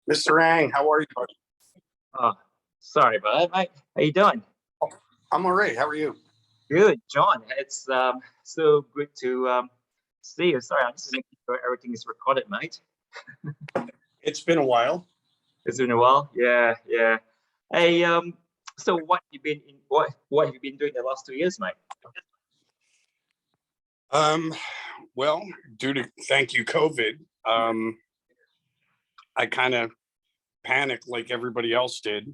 Mr. Ang, how are you, buddy? Oh, sorry, bud. Mate, how you doing? I'm all right. How are you? Good, John. It's so good to see you. Sorry, I'm just making sure everything is recorded, mate. It's been a while. It's been a while. Yeah, yeah. Hey, so what have you been doing the last 2 years, mate? Well, due to thank you, COVID, I kind of panicked like everybody else did.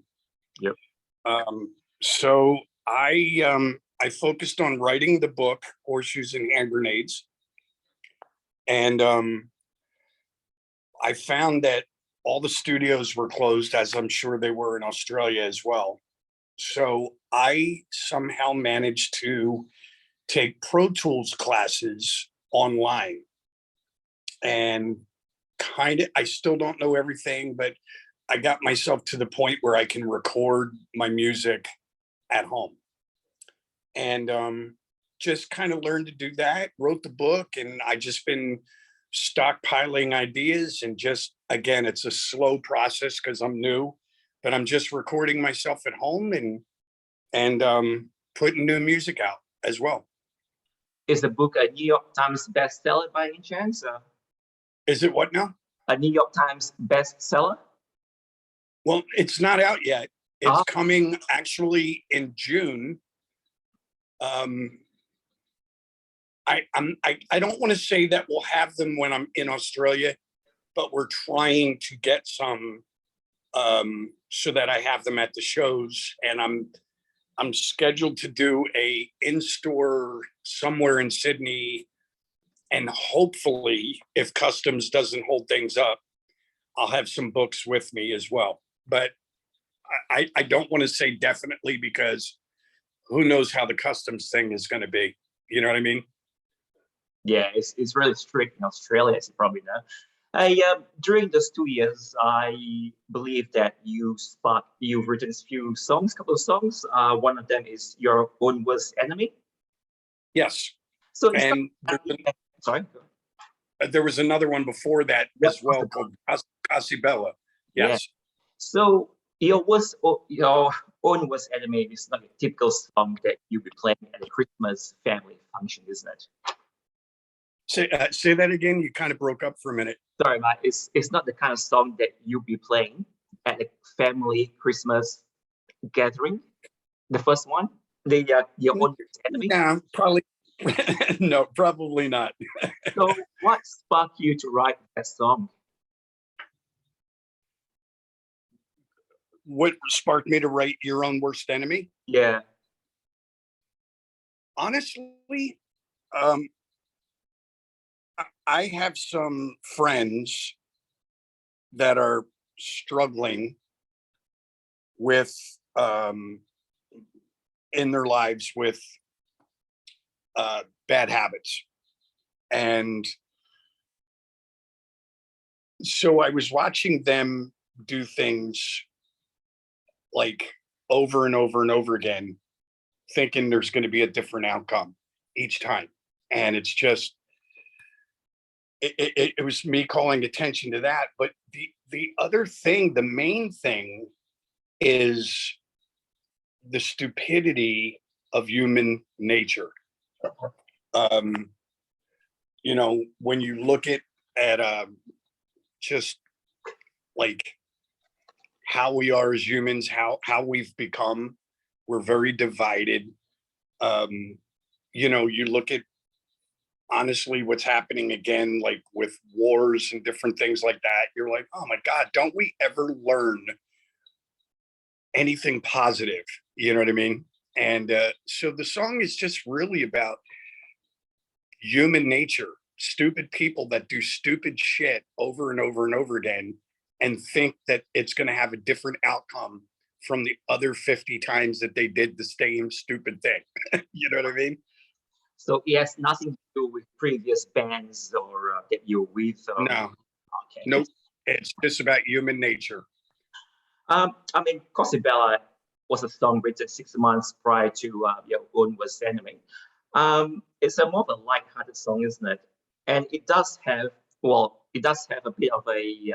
Yep. So I focused on writing the book Horseshoes and Hand Grenades, and I found that all the studios were closed, as I'm sure they were in Australia as well. So I somehow managed to take Pro Tools classes online, and I still don't know everything, but I got myself to the point where I can record my music at home, and just kind of learned to do that, wrote the book, and I just been stockpiling ideas, and just, again, it's a slow process because I'm new, but I'm just recording myself at home and putting new music out as well. Is the book a New York Times bestseller by any chance? Is it what now? A New York Times bestseller? Well, it's not out yet. It's coming actually in June. I don't want to say that we'll have them when I'm in Australia, but we're trying to get some so that I have them at the shows, and I'm scheduled to do a in-store somewhere in Sydney, and hopefully, if customs doesn't hold things up, I'll have some books with me as well. But I don't want to say definitely, because who knows how the customs thing is going to be. You know what I mean? Yeah, it's really strict in Australia, as you probably know. During those 2 years, I believe that you've written a few songs, couple of songs. One of them is Your Own Worst Enemy. Yes. So and sorry. There was another one before that as well called Casibella. Yes. Yeah. So your own worst enemy is like a typical song that you'll be playing at a Christmas family function, isn't it? Say that again. You kind of broke up for a minute. Sorry, mate. It's not the kind of song that you'll be playing at a family Christmas gathering. The first one, your own worst enemy. Yeah, probably. No, probably not. So, what sparked you to write that song? What sparked me to write Your Own Worst Enemy? Yeah. Honestly, I have some friends that are struggling with in their lives with bad habits. And so I was watching them do things like over and over and over again, thinking there's going to be a different outcome each time. And it's just, it was me calling attention to that. But the other thing, the main thing, is the stupidity of human nature. You know, when you look at just like how we are as humans, how we've become, we're very divided. You know, you look at honestly what's happening again, like with wars and different things like that. You're like, oh my God, don't we ever learn anything positive? You know what I mean? And so the song is just really about human nature, stupid people that do stupid shit over and over and over again and think that it's going to have a different outcome from the other 50 times that they did the same stupid thing. You know what I mean? So it has nothing to do with previous bands or that you're with? Or... No. Okay. Nope. It's just about human nature. I mean, Casibella was a song written 6 months prior to Your Own Worst Enemy. It's a more of a light-hearted song, isn't it? And it does have a bit of a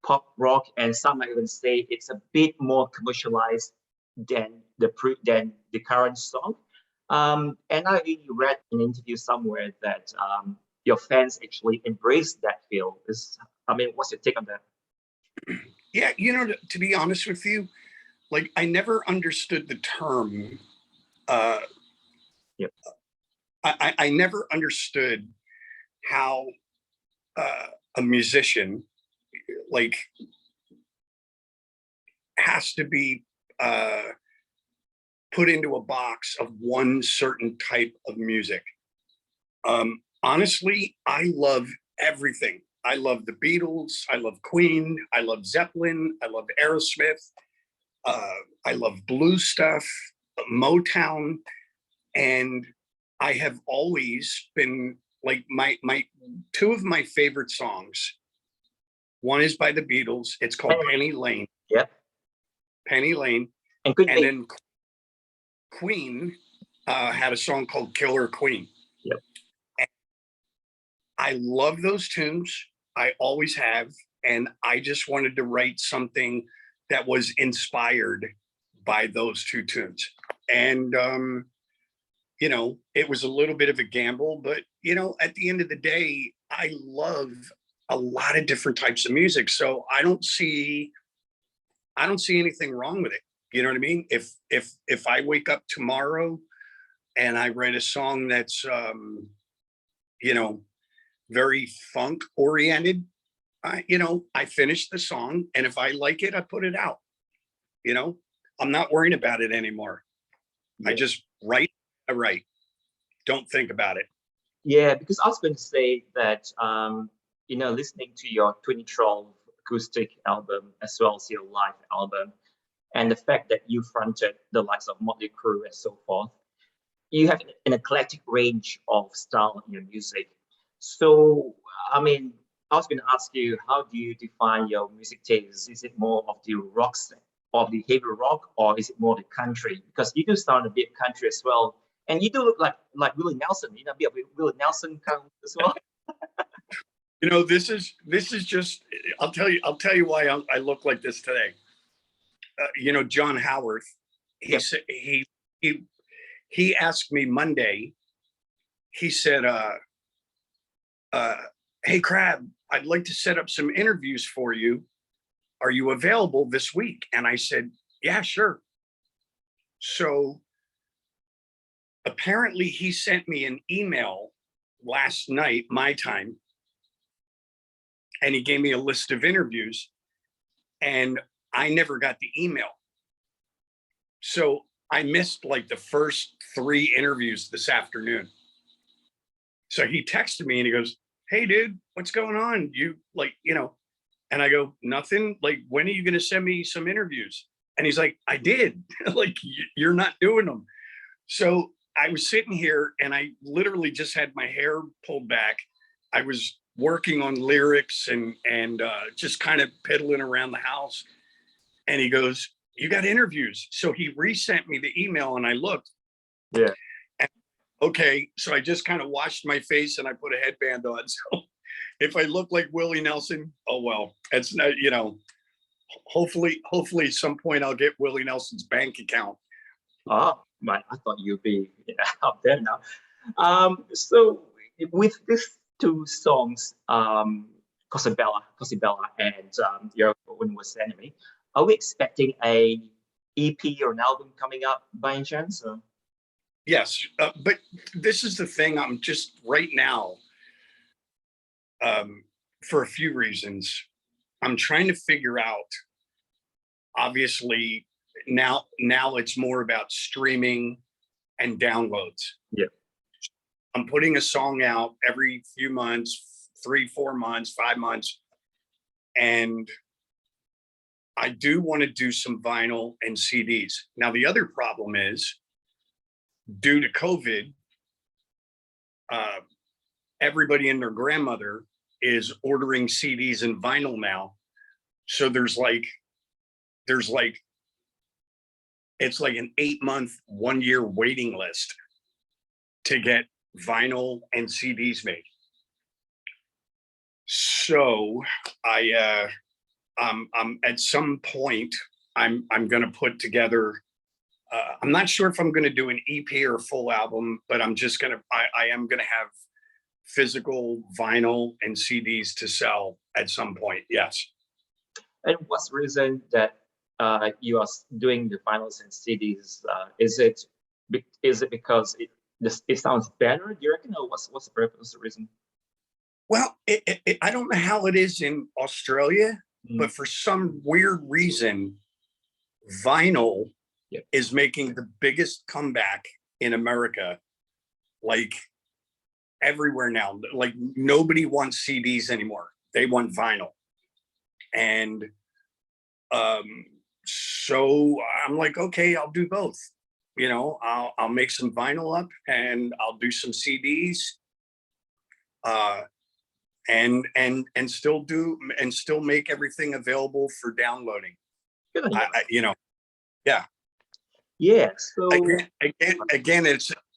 pop rock, and some might even say it's a bit more commercialized than the current song. And I really read in an interview somewhere that your fans actually embrace that feel. What's your take on that? Yeah, to be honest with you, like I never understood the term. Yep. I never understood how a musician like has to be put into a box of one certain type of music. Honestly, I love everything. I love the Beatles. I love Queen. I love Zeppelin. I love Aerosmith. I love blues stuff, Motown, and I have always been like my two of my favorite songs. One is by the Beatles. It's called Penny Lane. Yep. Penny Lane. And then Queen had a song called Killer Queen. Yep. And I love those tunes. I always have. And I just wanted to write something that was inspired by those two tunes. And, it was a little bit of a gamble, but, at the end of the day, I love a lot of different types of music. So I don't see anything wrong with it. You know what I mean? If I wake up tomorrow and I write a song that's, very funk oriented, I finish the song, and if I like it, I put it out. I'm not worrying about it anymore. Yeah. I just write. I write. Don't think about it. Yeah, because I was going to say that, listening to your 2012 acoustic album as well as your live album, and the fact that you fronted the likes of Motley Crue and so forth, you have an eclectic range of style in your music. So, I was going to ask you, how do you define your music taste? Is it more of the rock, of the heavy rock, or is it more the country? Because you do sound a bit country as well, and you do look like Willie Nelson. A bit of Willie Nelson kind of as well. This is just. I'll tell you why I look like this today. John Howarth. He said he asked me Monday. He said, "Hey, Crab, I'd like to set up some interviews for you. Are you available this week?" And I said, "Yeah, sure." So apparently he sent me an email last night, my time, and he gave me a list of interviews, and I never got the email. So I missed like the first 3 interviews this afternoon. So he texted me and he goes, "Hey dude, what's going on? And I go, "Nothing. Like, when are you going to send me some interviews?" And he's like, "I did." Like, "You're not doing them." So I was sitting here and I literally just had my hair pulled back. I was working on lyrics and just kind of piddling around the house. And he goes, "You got interviews." So he resent me the email and I looked. Yeah. And, okay. So I just kind of washed my face and I put a headband on. So if I look like Willie Nelson, oh well, it's not, hopefully some point I'll get Willie Nelson's bank account. Oh, man, I thought you'd be out there now. So with these 2 songs, Cosabella, and Your Own Worst Enemy, are we expecting a EP or an album coming up by any chance? Or? Yes, but this is the thing. I'm just right now, for a few reasons, I'm trying to figure out. Obviously, now it's more about streaming and downloads. Yeah, I'm putting a song out every few months, 3, 4 months, 5 months, and I do want to do some vinyl and CDs. Now, the other problem is, due to COVID, everybody and their grandmother is ordering CDs and vinyl now. So it's like an 8-month, 1-year waiting list to get vinyl and CDs made. So at some point, I'm going to put together. I'm not sure if I'm going to do an EP or a full album, but I'm just going to. I am going to have physical vinyl and CDs to sell at some point. Yes. And what's the reason that you are doing the vinyls and CDs? Is it because it sounds better? Do you reckon, or what's the purpose, the reason? Well, I don't know how it is in Australia, but for some weird reason, vinyl is making the biggest comeback in America. Like everywhere now, like nobody wants CDs anymore. They want vinyl. And so I'm like, okay, I'll do both. You know, I'll make some vinyl up and I'll do some CDs. And still make everything available for downloading. Good. You know, yeah. Yeah. So again,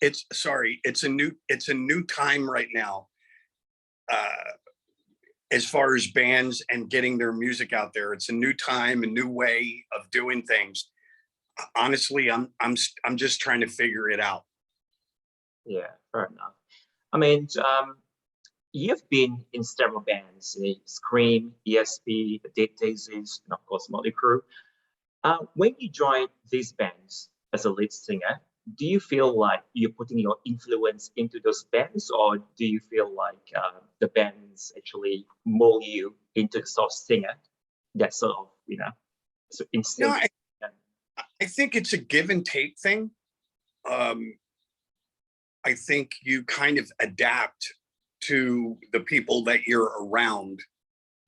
it's a new time right now. As far as bands and getting their music out there, it's a new time, a new way of doing things. Honestly, I'm just trying to figure it out. Yeah, fair enough. I mean, you've been in several bands, Scream, ESP, the Dead Daisies, and of course Motley Crue. When you joined these bands as a lead singer, do you feel like you're putting your influence into those bands, or do you feel like the bands actually mold you into the sort of singer that sort of, so instinct? No, I think it's a give and take thing. I think you kind of adapt to the people that you're around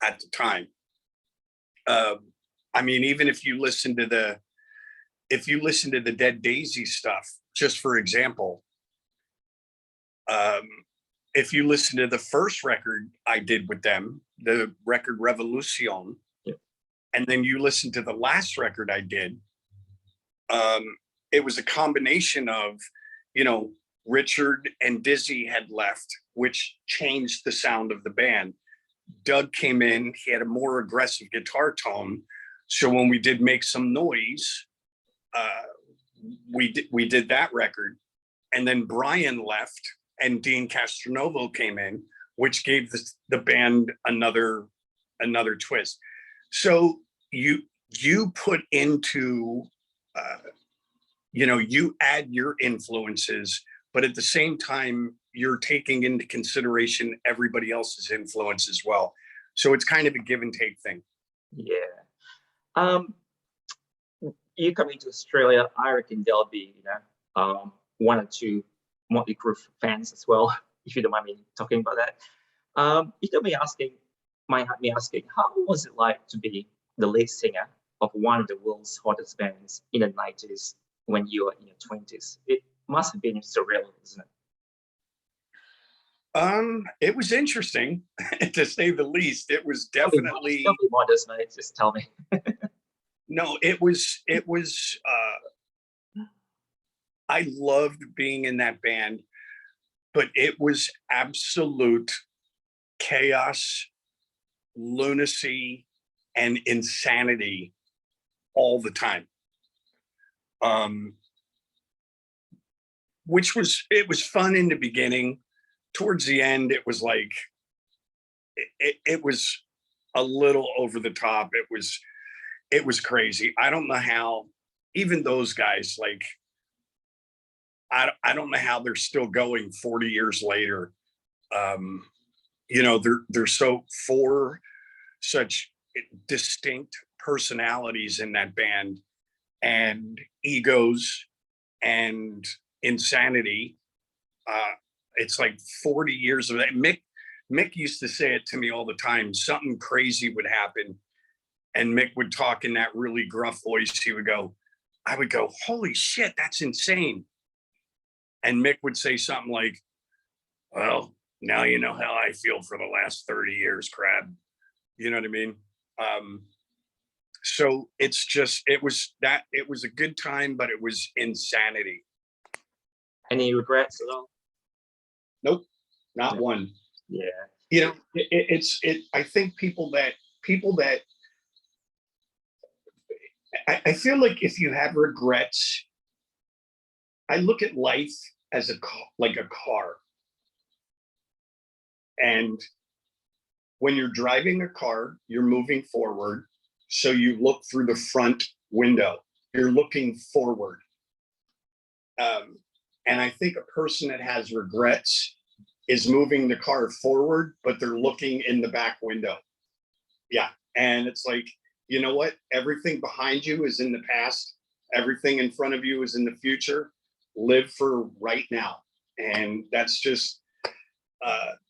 at the time. I mean, even if you listen to the Dead Daisies stuff, just for example, if you listen to the first record I did with them, the record Revolution, and then you listen to the last record I did, it was a combination of, Richard and Dizzy had left, which changed the sound of the band. Doug came in, he had a more aggressive guitar tone. So when we did Make Some Noise, we did that record. And then Brian left and Dean Castronovo came in, which gave the band another twist. So you put into, you add your influences, but at the same time, you're taking into consideration everybody else's influence as well. So it's kind of a give and take thing. Yeah. You coming to Australia, I reckon there'll be, one or two Motley Crue fans as well, if you don't mind me talking about that. You might have me asking, how was it like to be the lead singer of one of the world's hottest bands in the 90s when you were in your 20s? It must have been surreal, isn't it? It was interesting, to say the least. It was definitely. Don't be modest, mate. Just tell me. No, it was. I loved being in that band, but it was absolute chaos, lunacy, and insanity all the time. It was fun in the beginning. Towards the end, it was like, it was a little over the top. It was crazy. I don't know how, even those guys, like, I don't know how they're still going 40 years later. They're four such distinct personalities in that band, and egos and insanity. It's like 40 years of that. Mick used to say it to me all the time. Something crazy would happen, and Mick would talk in that really gruff voice. I would go, holy shit, that's insane. And Mick would say something like, well, now you know how I feel for the last 30 years, crab. You know what I mean? So it was a good time, but it was insanity. Any regrets at all? Nope, not one. Yeah. I think people that I feel like if you have regrets, I look at life as like a car. And when you're driving a car, you're moving forward. So you look through the front window, you're looking forward. And I think a person that has regrets is moving the car forward, but they're looking in the back window. Yeah. And it's like, you know what? Everything behind you is in the past. Everything in front of you is in the future. Live for right now. And that's just,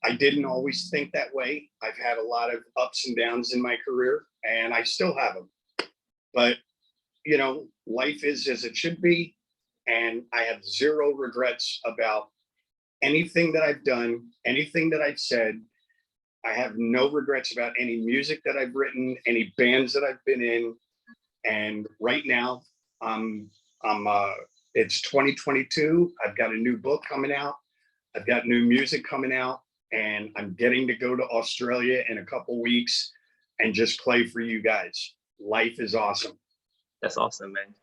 I didn't always think that way. I've had a lot of ups and downs in my career, and I still have them. But, you know, life is as it should be. And I have zero regrets about anything that I've done, anything that I've said. I have no regrets about any music that I've written, any bands that I've been in. And right now, it's 2022. I've got a new book coming out. I've got new music coming out, and I'm getting to go to Australia in a couple weeks and just play for you guys. Life is awesome. That's awesome, man.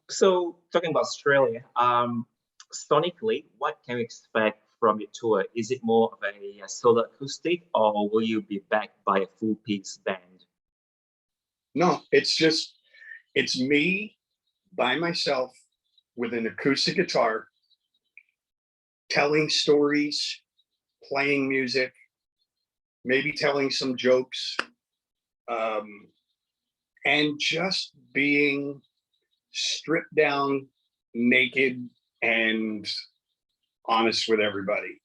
So talking about Australia, sonically, what can we expect from your tour? Is it more of a solo acoustic, or will you be backed by a full piece band? No, it's me by myself with an acoustic guitar, telling stories, playing music, maybe telling some jokes, and just being stripped down, naked, and honest with everybody.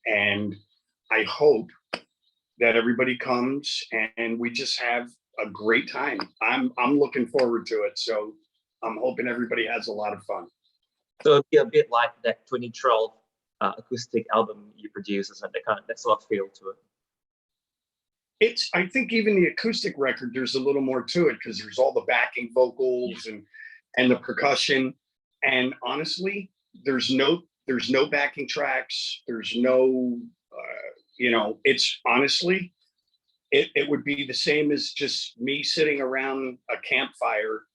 And I hope that everybody comes and we just have a great time. I'm looking forward to it. So I'm hoping everybody has a lot of fun. So it'll be a bit like that 2012 acoustic album you produced, isn't it? That sort of feel to it. I think even the acoustic record, there's a little more to it because there's all the backing vocals and the percussion. And honestly, there's no backing tracks. There's no, it's honestly, it would be the same as just me sitting around a campfire,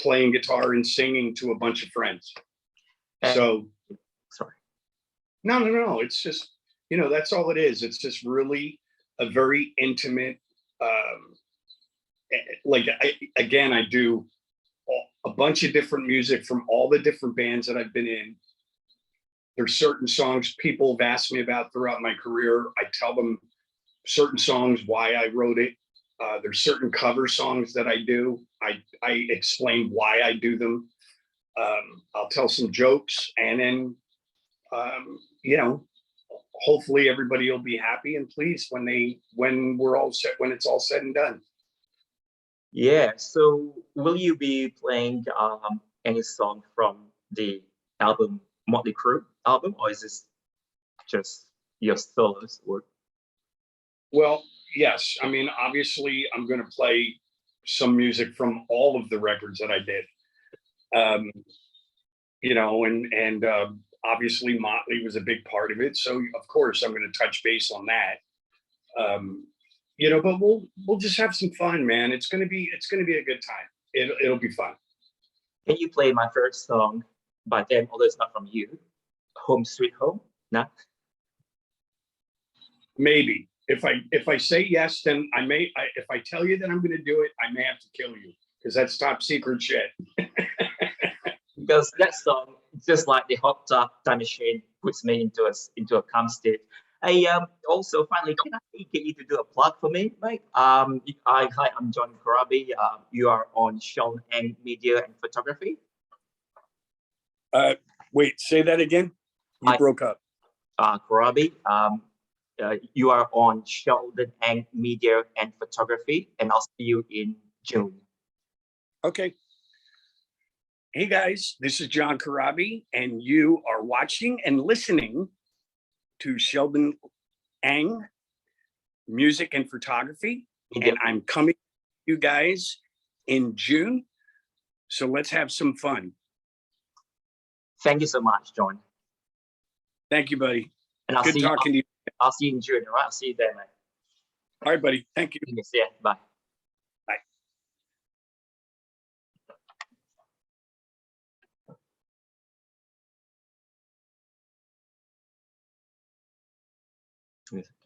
playing guitar and singing to a bunch of friends. So, sorry. No. It's just, that's all it is. It's just really a very intimate, I do a bunch of different music from all the different bands that I've been in. There's certain songs people have asked me about throughout my career. I tell them certain songs, why I wrote it. There's certain cover songs that I do. I explain why I do them. I'll tell some jokes, and then, hopefully everybody will be happy and pleased when it's all said and done. Yeah. So will you be playing any song from the album Motley Crue album, or is this just your solos work? Well, yes. I mean, obviously, I'm going to play some music from all of the records that I did. Obviously Motley was a big part of it. So of course I'm going to touch base on that. But we'll just have some fun, man. It's going to be a good time. It'll be fun. Can you play my first song by them, although it's not from you, Home Sweet Home? No? Maybe. If I say yes, then if I tell you that I'm going to do it, I may have to kill you because that's top secret shit. Because that song, just like the Hot Tub Time Machine, puts me into a calm state. Also, finally, can I get you to do a plug for me, mate? Hi, I'm John Corabi. You are on Sheldon and Media and Photography. Wait, say that again. You broke up. Corabi. You are on Sheldon and Media and Photography, and I'll see you in June. Okay. Hey guys, this is John Corabi, and you are watching and listening to Sheldon Ang Music and Photography, and I'm coming to you guys in June. So let's have some fun. Thank you so much, John. Thank you, buddy. And Good talking to you. I'll see you in June, all right? I'll see you there, mate. All right, buddy. Thank you. Yeah, bye. Yes.